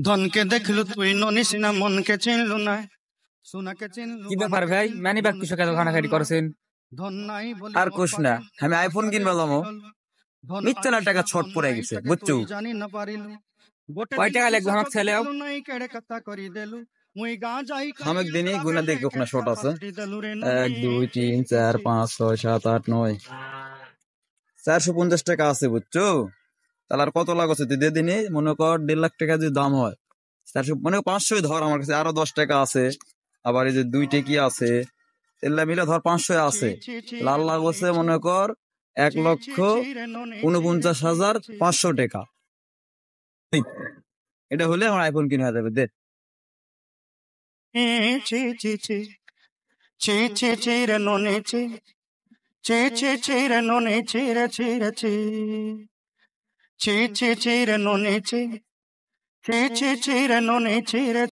ধনকে দেখলু তুই ননিস না, মনকে চিনলু না, সোনাকে চিনলু। কি ব্যাপার ভাই, মানি ব্যাগ কিসে এত খানাখানি করছেন? ধন নাই বলি আর কোশ না, আমি আইফোন কিনবো যাবো, মিথ্যা টাকা ছট পড়ে গেছে বুঝছো। জানি না পারিলু। কয় টাকা লাগবে আমার ছেলে? সাময়িক দিনই গুনা দেখি ওখানে শর্ট আছে। 1 2 3 4 5 6 7 8 9 450 টাকা আছে বুঝছো। তাহলে আর কত লাগছে তুই দিয়ে দিনই, মনে কর 1.5 লাখ টাকা যদি দাম হয়, 400 মনে কর 500 ধর, আমার কাছে আরো 10 টাকা আছে, আবার এই যে 2 টেকি আছে, এগুলা মিলে ধর 500 আছে। লাল লাগছে মনে কর 1,49,500 টাকা। এটা হলে আমার আইফোন কিনে হয়ে যাবে। দে রে ননে রে ননে রে ননে রে ননে